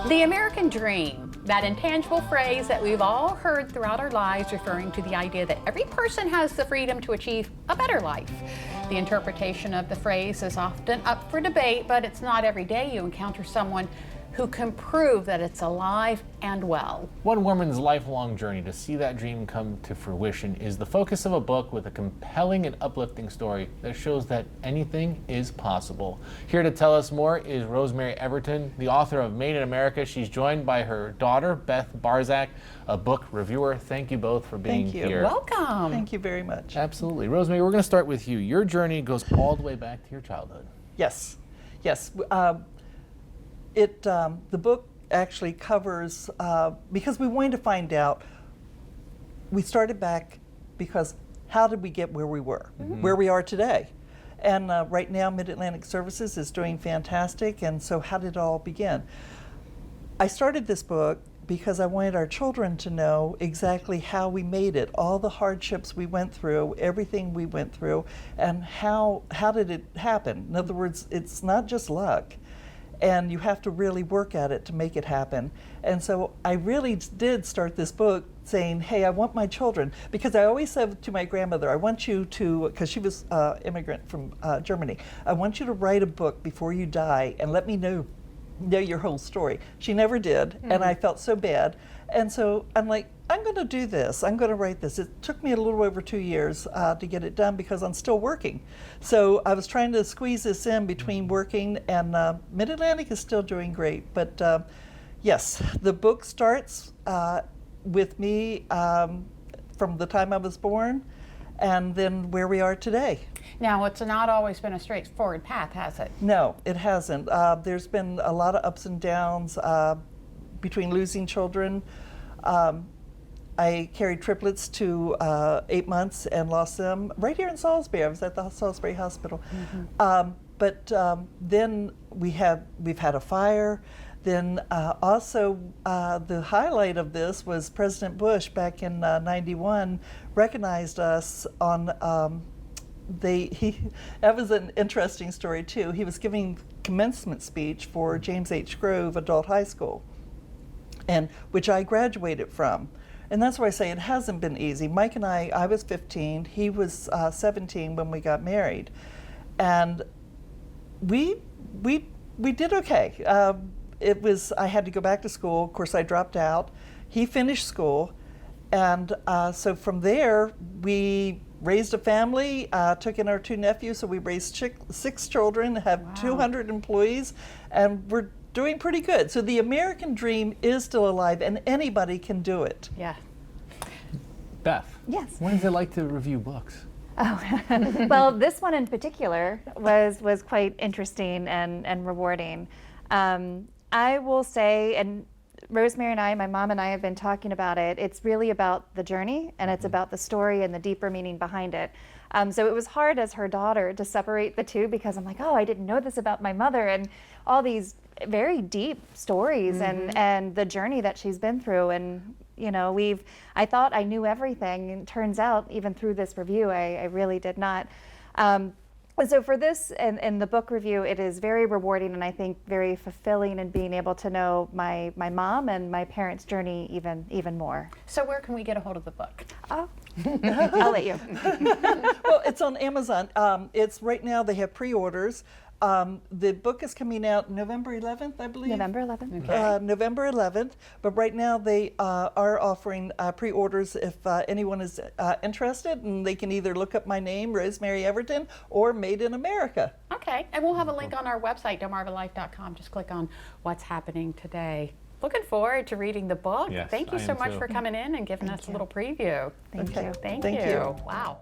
The American dream, that intangible phrase that we've all heard throughout our lives, referring to the idea that every person has the freedom to achieve a better life. The interpretation of the phrase is often up for debate, but it's not every day you encounter someone who can prove that it's alive and well. One woman's lifelong journey to see that dream come to fruition is the focus of a book with a compelling and uplifting story that shows that anything is possible. Here to tell us more is Rosemary Everton, the author of Maid in America. She's joined by her daughter, Beth Barzak, a book reviewer. Thank you both for being Thank you. here. Welcome. Thank you very much. Absolutely. Rosemary, we're going to start with you. Your journey goes all the way back to your childhood. Yes, yes. The book actually covers, because we wanted to find out, we started back because how did we get where we were, where we are today? And right now Mid-Atlantic Services is doing fantastic, and so how did it all begin? I started this book because I wanted our children to know exactly how we made it, all the hardships we went through, everything we went through, and how did it happen? In other words, it's not just luck. And you have to really work at it to make it happen. And so I really did start this book saying, hey, I want my children, because I always said to my grandmother, I want you to, because she was immigrant from Germany, I want you to write a book before you die and let me know your whole story. She never did, and I felt so bad. And so I'm like, I'm going to do this. I'm going to write this. It took me a little over 2 years to get it done because I'm still working. So I was trying to squeeze this in between working, and Mid-Atlantic is still doing great. But yes, the book starts with me from the time I was born and then where we are today. Now, it's not always been a straightforward path, has it? No, it hasn't. There's been a lot of ups and downs between losing children. I carried triplets to 8 months and lost them right here in Salisbury. I was at the Salisbury Hospital. But then we've had a fire. Then also the highlight of this was President Bush back in '91 recognized us on. That was an interesting story too. He was giving commencement speech for James H. Grove Adult High School, and which I graduated from. And that's why I say it hasn't been easy. Mike and I was 15, he was 17 when we got married. And we did okay. I had to go back to school. Of course, I dropped out. He finished school. And so from there, we raised a family, took in our 2 nephews, so we raised 6 children, have 200 employees, and we're doing pretty good. So the American dream is still alive, and anybody can do it. Yeah. Beth. Yes. What is it like to review books? Oh, well, this one in particular was quite interesting and rewarding. I will say, and Rosemary and I, my mom and I have been talking about it, it's really about the journey, and it's about the story and the deeper meaning behind it. So it was hard as her daughter to separate the two, because I'm like, oh, I didn't know this about my mother, and all these very deep stories and the journey that she's been through. And you know, I thought I knew everything, and turns out even through this review I really did not. So for this and the book review, it is very rewarding, and I think very fulfilling in being able to know my mom and my parents' journey even more. So where can we get a hold of the book? Oh, I'll let you. Well, it's on Amazon. It's right now, they have pre-orders. The book is coming out November 11th, I believe. November 11th. Okay. November 11th. But right now they are offering pre-orders if anyone is interested, and they can either look up my name, Rosemary Everton, or Maid in America. Okay, and we'll have a link on our website, DelmarvaLife.com. Just click on what's happening today. Looking forward to reading the book. Yes, Thank you I so am much too. for coming in and giving us a little preview. Thank you. Thank Thank you. you. Wow.